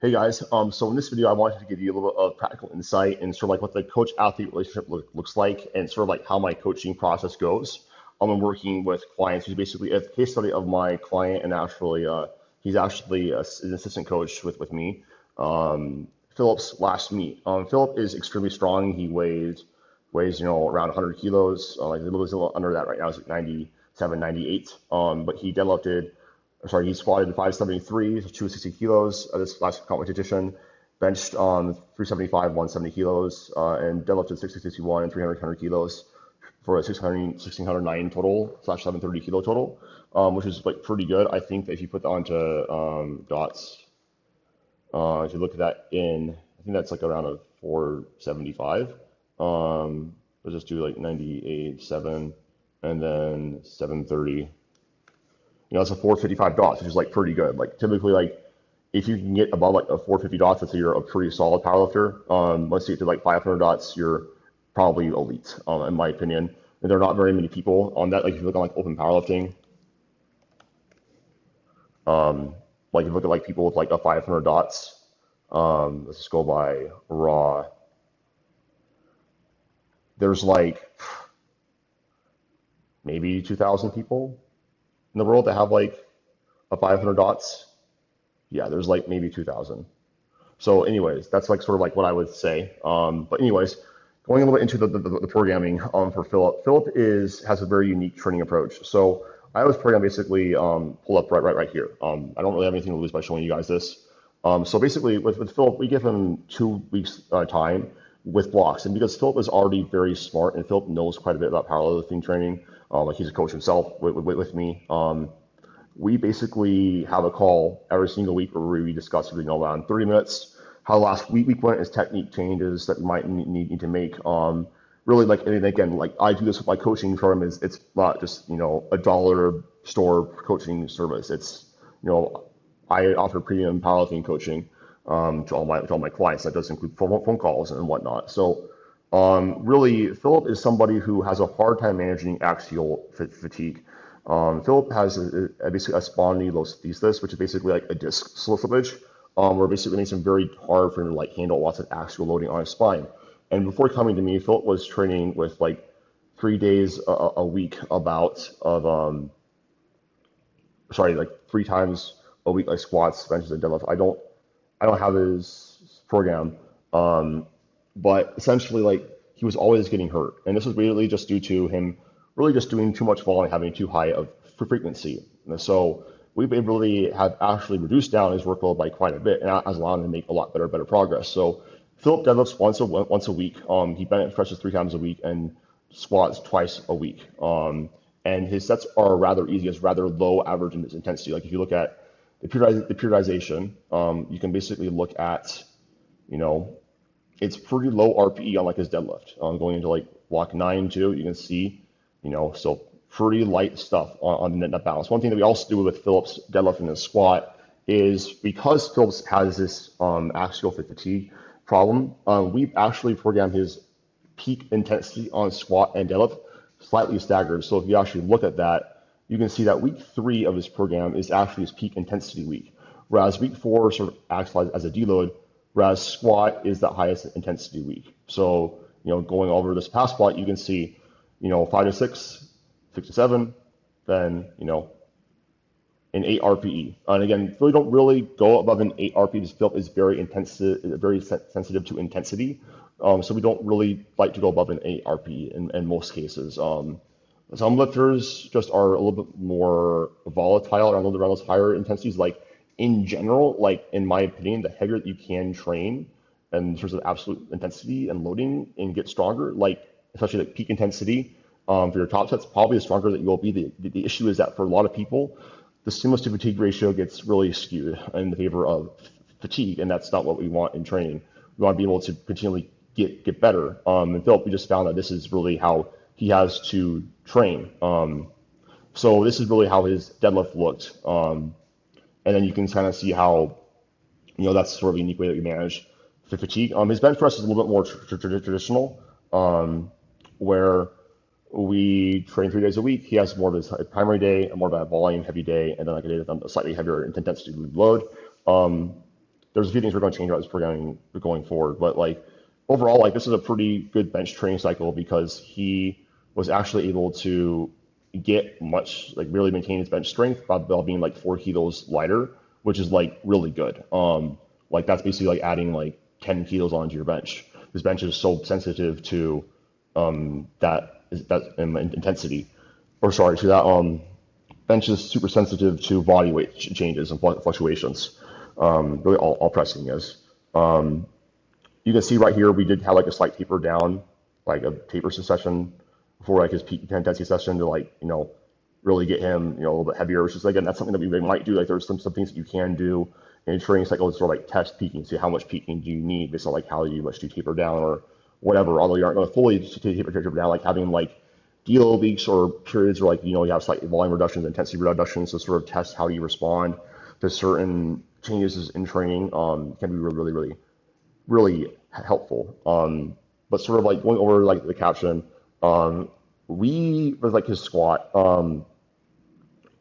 Hey guys, so in this video, I wanted to give you a little bit of practical insight and sort of like what the coach-athlete relationship looks like, and sort of like how my coaching process goes. I'm working with clients. He's basically a case study of my client, and actually, he's actually an assistant coach with me. Philip's last meet. Philip is extremely strong. He weighs around 100 kilos, like a little under that right now. It's like 97, 98. But he deadlifted sorry, he squatted 573, so 260 kilos at this last competition, benched 375, 170 kilos, and deadlifted 661 and 300 kilos for a 1609 total slash 730 kilo total, which is like pretty good. I think that if you put that onto dots, if you look at that I think that's like around a 475. Let's just do like 98, 7, and then 730. It's a 455 dots, which is like pretty good. Like typically, like if you can get above like a 450 dots, let's say you're a pretty solid powerlifter. Once you get to like 500 dots, you're probably elite, in my opinion. And there are not very many people on that. Like if you look at like open powerlifting, like if you look at like people with like a 500 dots, let's just go by raw. There's like maybe 2,000 people in the world that have like a 500 dots. Yeah, there's like maybe 2,000. So, anyways, that's like sort of like what I would say. But anyways, going a little bit into the programming for Philip. Philip has a very unique training approach. So I have his program basically pull up right here. I don't really have anything to lose by showing you guys this. So basically, with Philip, we give him 2 weeks time with blocks, and because Philip is already very smart and Philip knows quite a bit about powerlifting training, like he's a coach himself with me. We basically have a call every single week where we discuss, around 30 minutes, how the last week went, is technique changes that we might need to make. Really, like, and again, like I do this with my coaching firm, it's not just, a dollar store coaching service. It's, you know, I offer premium powerlifting coaching to all my clients. That does include phone calls and whatnot. So really, Philip is somebody who has a hard time managing axial fatigue. Philip has basically a spondylolisthesis, which is basically like a disc slippage, where basically it makes it very hard for him to like handle lots of axial loading on his spine. And before coming to me, Philip was training with like 3 days a week like 3 times a week, like squats, benches, and deadlifts. I don't have his program, but essentially like he was always getting hurt, and this was really just due to him really just doing too much volume, having too high of frequency. And so we really have actually reduced down his workload by quite a bit, and that has allowed him to make a lot better progress. So Philip deadlifts once a week. He bench presses 3 times a week and squats twice a week. And his sets are rather easy. It's rather low average in its intensity. Like if you look at the periodization, you can basically look at, you know, it's pretty low RPE on like his deadlift. Going into like block 9 too, you can see, so pretty light stuff on the net balance. One thing that we also do with Phillips deadlift and his squat is because Phillips has this axial fatigue problem, we've actually programmed his peak intensity on squat and deadlift slightly staggered. So if you actually look at that, you can see that week 3 of his program is actually his peak intensity week, whereas week 4 sort of acts as a deload, whereas squat is the highest intensity week. So, going over this past squat, you can see, 5 to 6, 6 to 7, then, an 8 RPE. And again, really don't really go above an 8 RPE. This build is very intensive, very sensitive to intensity. So we don't really like to go above an 8 RPE in most cases. Some lifters just are a little bit more volatile around those higher intensities. Like in general, like in my opinion, the heavier that you can train in terms of absolute intensity and loading and get stronger, like especially like peak intensity for your top sets, probably the stronger that you will be. The issue is that for a lot of people, the stimulus to fatigue ratio gets really skewed in the favor of fatigue, and that's not what we want in training. We want to be able to continually get better. And Philip, we just found that this is really how he has to train. So this is really how his deadlift looked. And then you can kind of see how, that's sort of a unique way that we manage the fatigue. His bench press is a little bit more traditional, where we train 3 days a week. He has more of his primary day, more of a volume heavy day, and then like a day with a slightly heavier intensity load. there's a few things we're going to change about this programming going forward, but like overall, like this is a pretty good bench training cycle because he was actually able to get much like really maintain his bench strength while being like 4 kilos lighter, which is like really good. Like that's basically like adding like 10 kilos onto your bench. This bench is so sensitive to that intensity, or sorry, to that bench is super sensitive to body weight changes and fluctuations. Really, all pressing is. You can see right here we did have like a slight taper down, like a taper session before like his peak intensity session to like really get him a little bit heavier. Which is again that's something that we might do. Like there's some things that you can do in a training cycle to sort of like test peaking, see how much peaking do you need based on like how much do you taper down or whatever. Although you aren't going to fully taper down, like having like deload weeks or periods where like you have slight volume reductions, intensity reductions to sort of test how you respond to certain changes in training can be really helpful. But sort of like going over like the caption, we with like his squat,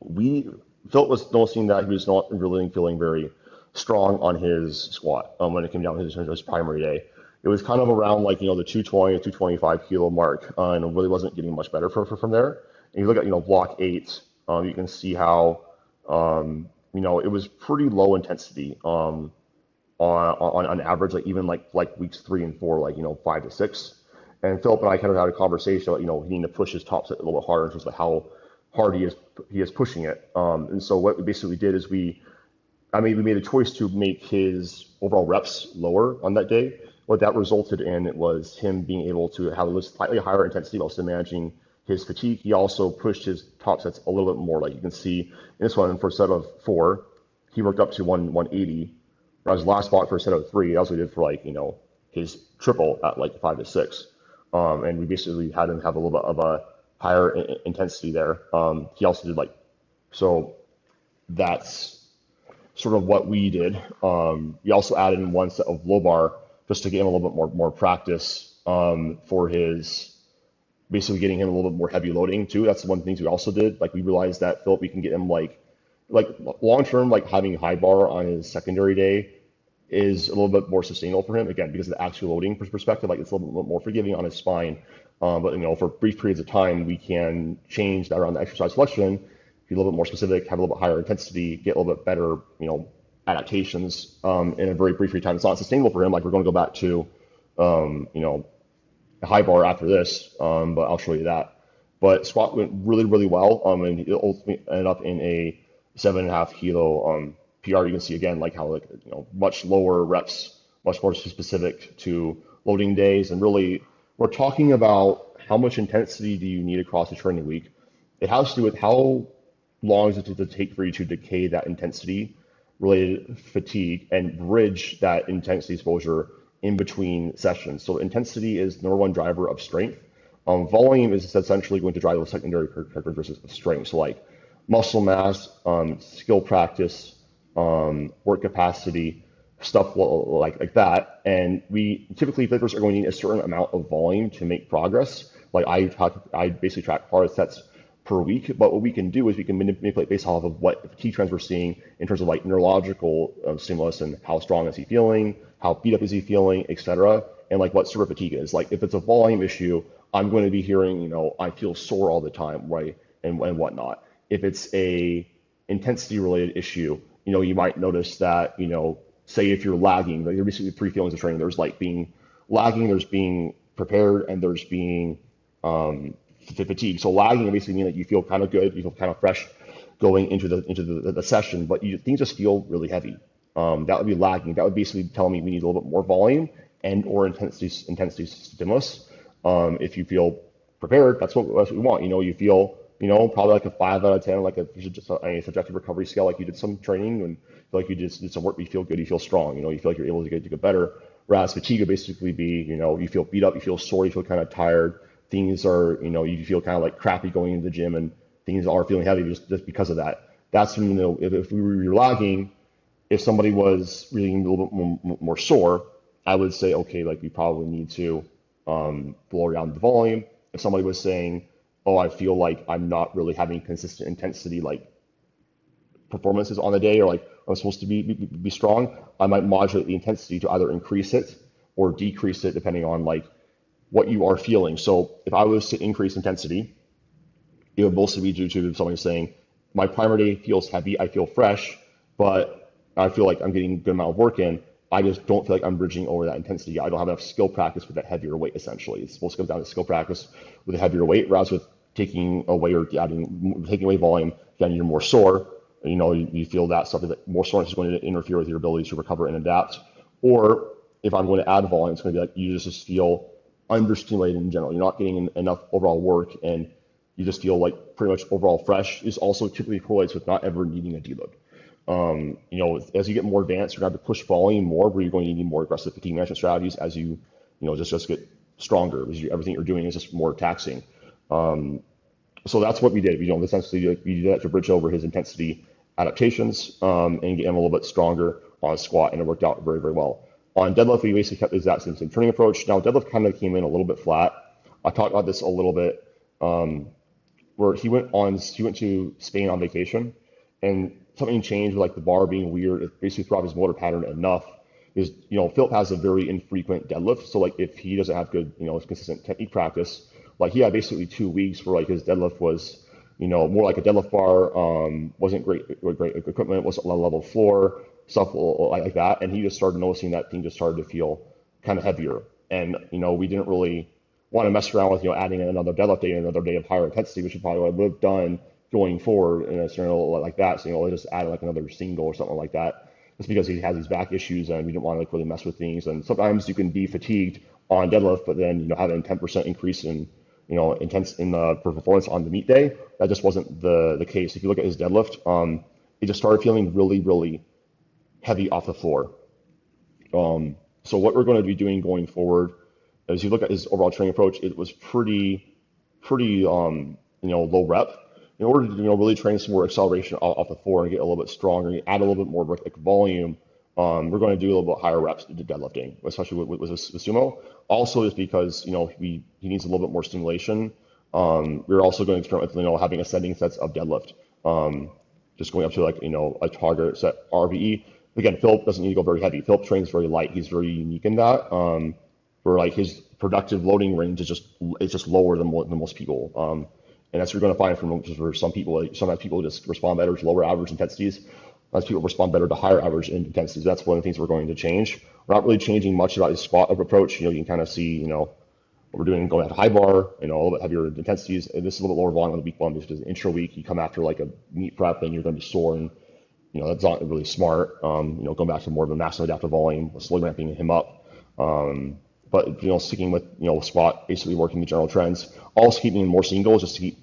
we Philip was noticing that he was not really feeling very strong on his squat when it came down to his primary day. It was kind of around like the 220 to 225 kilo mark, and it really wasn't getting much better from there. And you look at block 8, you can see how it was pretty low intensity on average, like even like weeks 3 and 4, like 5 to 6. And Philip and I kind of had a conversation about he needing to push his top set a little bit harder in terms of how hard he is pushing it. And so what we basically did is we made a choice to make his overall reps lower on that day. What that resulted in was him being able to have a slightly higher intensity while still managing his fatigue. He also pushed his top sets a little bit more. Like you can see in this one, for a set of 4, he worked up to 180. Whereas last spot for a set of 3, that's what he did for like his triple at like 5 to 6. And we basically had him have a little bit of a higher intensity there. He also did so that's sort of what we did. We also added in one set of low bar just to get him a little bit more practice for his basically getting him a little bit more heavy loading too. That's one of the things we also did. Like we realized that Philip, we can get him like long term, like having high bar on his secondary day is a little bit more sustainable for him again because of the actual loading perspective. Like it's a little bit more forgiving on his spine. But for brief periods of time, we can change that around the exercise selection, be a little bit more specific, have a little bit higher intensity, get a little bit better, adaptations in a very brief period of time. It's not sustainable for him. Like we're going to go back to, a high bar after this, but I'll show you that. But squat went really well, and it ultimately ended up in a 7.5 kilo PR. You can see again like how much lower reps, much more specific to loading days, and really we're talking about how much intensity do you need across the training week. It has to do with how long does it take for you to decay that intensity related fatigue and bridge that intensity exposure in between sessions. So intensity is the number one driver of strength. Volume is essentially going to drive the secondary characteristics of strength. So like muscle mass, skill practice, work capacity, stuff like that. And we typically lifters are going to need a certain amount of volume to make progress. Like I basically track hard sets per week, but what we can do is we can manipulate based off of what fatigue trends we're seeing in terms of like neurological stimulus and how strong is he feeling, how beat up is he feeling, etc. And like what sort of fatigue is. Like if it's a volume issue, I'm going to be hearing, I feel sore all the time, right, and whatnot. If it's a intensity related issue, you might notice that, say if you're lagging, like there are basically 3 feelings of training. There's like being lagging, there's being prepared, and there's being fatigue. So lagging basically means that you feel kind of good, you feel kind of fresh going into the session, but things just feel really heavy. That would be lagging. That would basically tell me we need a little bit more volume and or intensity stimulus. If you feel prepared, that's what we want. You feel probably like a 5 out of 10, like a subjective recovery scale, like you did some training and feel like you just did some work. You feel good, you feel strong. You feel like you're able to get better. Whereas fatigue would basically be, you feel beat up, you feel sore, you feel kind of tired. Things are, you feel kind of like crappy going into the gym, and things are feeling heavy just because of that. That's when, if we were lagging, if somebody was really a little bit more sore, I would say, okay, like we probably need to lower down the volume. If somebody was saying, oh, I feel like I'm not really having consistent intensity, like performances on the day, or like I'm supposed to be strong, I might modulate the intensity to either increase it or decrease it depending on like what you are feeling. So if I was to increase intensity, it would mostly be due to somebody saying, my primary day feels heavy, I feel fresh, but I feel like I'm getting a good amount of work in. I just don't feel like I'm bridging over that intensity. I don't have enough skill practice with that heavier weight, essentially. It's supposed to come down to skill practice with a heavier weight, whereas with taking away or taking away volume, again, you're more sore. You feel that stuff, that more soreness is going to interfere with your ability to recover and adapt. Or if I'm going to add volume, it's going to be like you just feel understimulated in general. You're not getting enough overall work, and you just feel like pretty much overall fresh. Is also typically correlates with not ever needing a deload. As you get more advanced, you're going to have to push volume more, where you're going to need more aggressive fatigue management strategies as just get stronger, because everything you're doing is just more taxing. So that's what we did. Essentially, we did that to bridge over his intensity adaptations, and get him a little bit stronger on squat, and it worked out very, very well. On deadlift, we basically kept the exact same training approach. Now, deadlift kind of came in a little bit flat. I talked about this a little bit, where he went to Spain on vacation, and something changed with like the bar being weird. It basically threw off his motor pattern enough. Is Philip has a very infrequent deadlift, so like if he doesn't have good consistent technique practice, like he had basically 2 weeks where like his deadlift was more like a deadlift bar, wasn't great equipment, wasn't level floor stuff like that, and he just started noticing that thing just started to feel kind of heavier, and we didn't really want to mess around with adding another deadlift day and another day of higher intensity, which is probably what I would have done going forward in a scenario like that. So let's just add like another single or something like that. Just because he has these back issues, and we didn't want to like really mess with things. And sometimes you can be fatigued on deadlift, but then having a 10% increase in for performance on the meet day. That just wasn't the case. If you look at his deadlift, it just started feeling really, really heavy off the floor. So what we're going to be doing going forward, as you look at his overall training approach, it was pretty low rep. In order to really train some more acceleration off the floor and get a little bit stronger, add a little bit more like volume, we're going to do a little bit higher reps to deadlifting, especially with sumo. Also, just because he needs a little bit more stimulation. We're also going to experiment with having ascending sets of deadlift, just going up to like a target set RVE. Again, Philip doesn't need to go very heavy. Philip trains very light. He's very unique in that. Where like his productive loading range is just lower than most people. And that's what you're going to find for some people. Like, sometimes people just respond better to lower average intensities. Sometimes people respond better to higher average intensities. That's one of the things we're going to change. We're not really changing much about his squat approach. You can kind of see, what we're doing going after high bar, a little bit heavier intensities. And this is a little bit lower volume on the week one, because intra week you come after like a meet prep and you're going to be sore, and that's not really smart. Going back to more of a massive adaptive volume, slowly ramping him up. But sticking with squat, basically working the general trends. Also keeping more singles, just to keep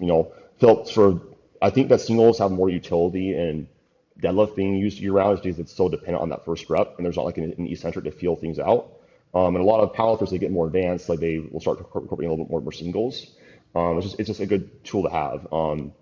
Philip I think that singles have more utility in deadlift being used year round, because it's so dependent on that first rep, and there's not like an eccentric to feel things out. And a lot of powerlifters, they get more advanced, like they will start incorporating a little bit more singles. It's just a good tool to have. And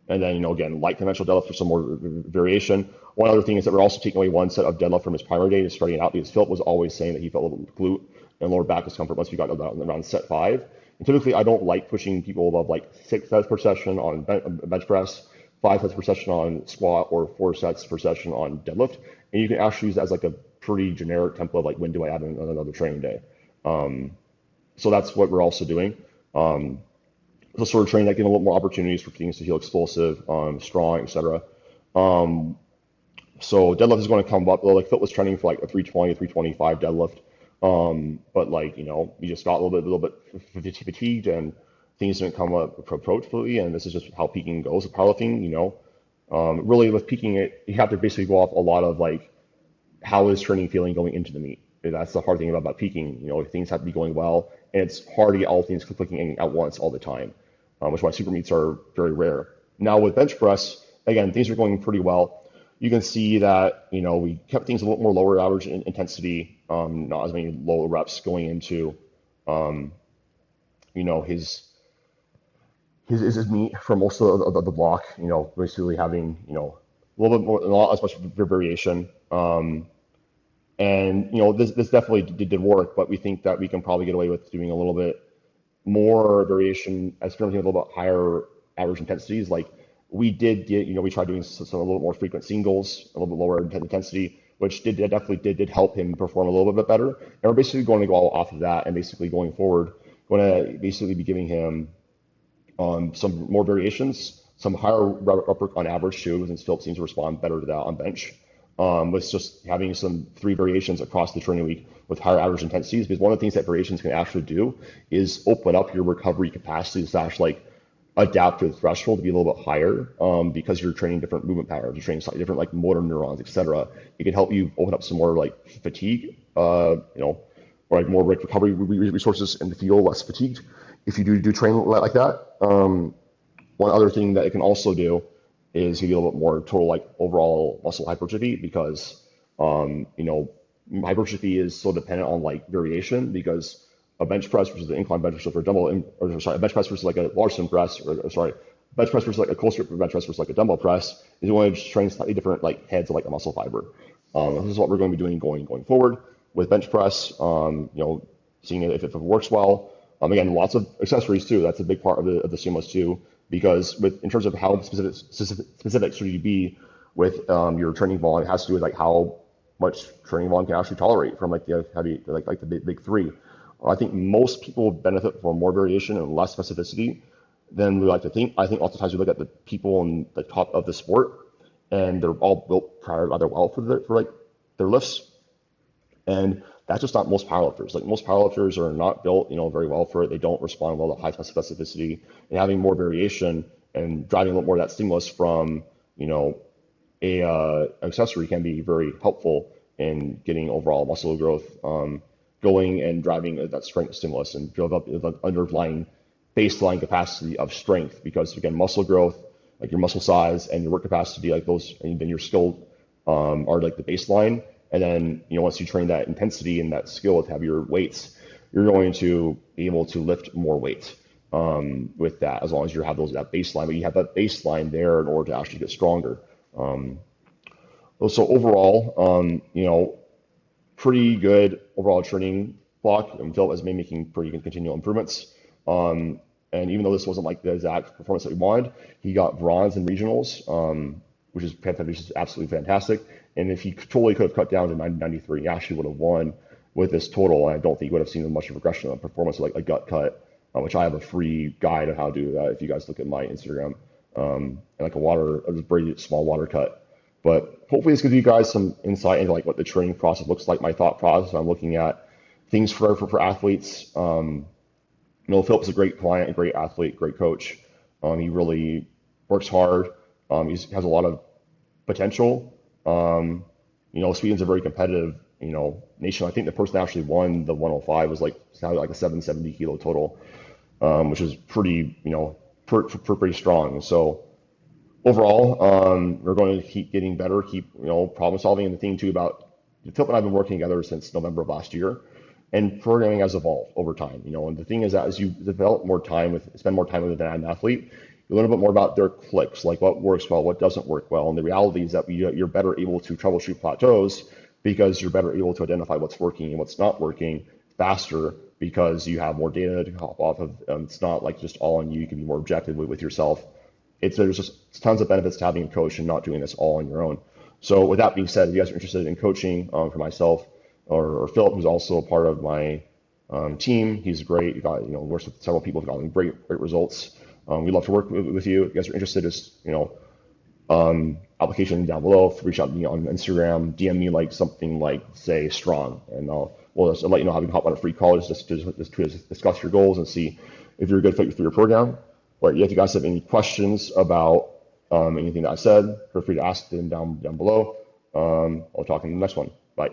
then again, light conventional deadlift for some more variation. One other thing is that we're also taking away one set of deadlift from his primary day, just starting it out, because Philip was always saying that he felt a little glute and lower back discomfort once we got around set 5. And typically, I don't like pushing people above like 6 sets per session on bench press, 5 sets per session on squat, or 4 sets per session on deadlift. And you can actually use that as like a pretty generic template of like, when do I add another training day? So that's what we're also doing. So sort of training that, giving a little more opportunities for things to feel explosive, strong, etc. So deadlift is going to come up. Like Phil was training for like a 320, 325 deadlift. But like, we just got a little bit fatigued, and things didn't come up appropriately. And this is just how peaking goes with powerlifting. Really with peaking, you have to basically go off a lot of like, how is training feeling going into the meet? That's the hard thing about peaking. Things have to be going well, and it's hard to get all things clicking at once all the time, which is why super meets are very rare. Now with bench press, again, things are going pretty well. You can see that we kept things a little more lower average intensity, not as many low reps going into his meet for most of the block. Basically having a little bit more, not as much variation. And this definitely did work, but we think that we can probably get away with doing a little bit more variation, experimenting with a little bit higher average intensities. Like we did get, we tried doing some a little more frequent singles, a little bit lower intensity, which definitely did help him perform a little bit better. And we're basically going to go off of that, and basically going forward, going to basically be giving him some more variations, some higher rep work on average too, since Philip seems to respond better to that on bench. With just having some three variations across the training week with higher average intensities, because one of the things that variations can actually do is open up your recovery capacity slash like adapt to the threshold to be a little bit higher, because you're training different movement patterns, you're training slightly different like motor neurons, etc. It can help you open up some more like fatigue, or like more recovery resources in the field, less fatigued if you do train like that. One other thing that it can also do is give you a little bit more total like overall muscle hypertrophy, because hypertrophy is so dependent on like variation, because a bench press versus an incline bench press or dumbbell, or sorry, a bench press versus like a Larson press, or sorry, bench press versus like a close grip bench press versus like a dumbbell press is going to train slightly different like heads of like a muscle fiber. This is what we're going to be doing going forward with bench press. Seeing if it works well. Again, lots of accessories too. That's a big part of the stimulus too, because in terms of how specific should you be with your training volume, it has to do with like how much training volume can actually tolerate from like the heavy like the big three. I think most people benefit from more variation and less specificity than we like to think. I think oftentimes we look at the people in the top of the sport, and they're all built rather well for like their lifts, and that's just not most powerlifters. Like most powerlifters are not built, very well for it. They don't respond well to high specificity, and having more variation and driving a little more of that stimulus from, a accessory can be very helpful in getting overall muscle growth going and driving that strength stimulus and build up the underlying baseline capacity of strength. Because again, muscle growth, like your muscle size and your work capacity, like those, and then your skill are like the baseline. And then, once you train that intensity and that skill with heavier weights, you're going to be able to lift more weight with that, as long as you have that baseline. But you have that baseline there in order to actually get stronger. So overall, pretty good overall training block. And Philip has been making pretty good continual improvements. And even though this wasn't like the exact performance that we wanted, he got bronze in regionals, which is absolutely fantastic. And if he totally could have cut down to 93, he actually would have won with this total. And I don't think he would have seen much of a regression of performance, like a gut cut, which I have a free guide on how to do that if you guys look at my Instagram, and like a very small water cut. But hopefully this gives you guys some insight into like what the training process looks like, my thought process. I'm looking at things for athletes. Philip's a great client, a great athlete, great coach. He really works hard. He has a lot of potential. Sweden's a very competitive, nation. I think the person that actually won the 105 was sounded like a 770 kilo total, which is pretty, pretty strong. So overall, we're going to keep getting better, keep, problem solving. And the thing too about Philip and I have been working together since November of last year, and programming has evolved over time, and the thing is that as you develop more time spend more time with an athlete, you learn a bit more about their clicks, like what works well, what doesn't work well. And the reality is that you're better able to troubleshoot plateaus because you're better able to identify what's working and what's not working faster, because you have more data to hop off of. It's not like just all on you. You can be more objective with yourself. There's just tons of benefits to having a coach and not doing this all on your own. So with that being said, if you guys are interested in coaching for myself or Philip, who's also a part of my team, he's great. He works with several people who've gotten great results. We'd love to work with you. If you guys are interested, just, application down below. Reach out to me on Instagram, DM me like something like, say, strong, and we'll just let you know how we can hop on a free call just to discuss your goals and see if you're a good fit for your program. But if you guys have any questions about anything that I said, feel free to ask them down below. I'll talk in the next one. Bye.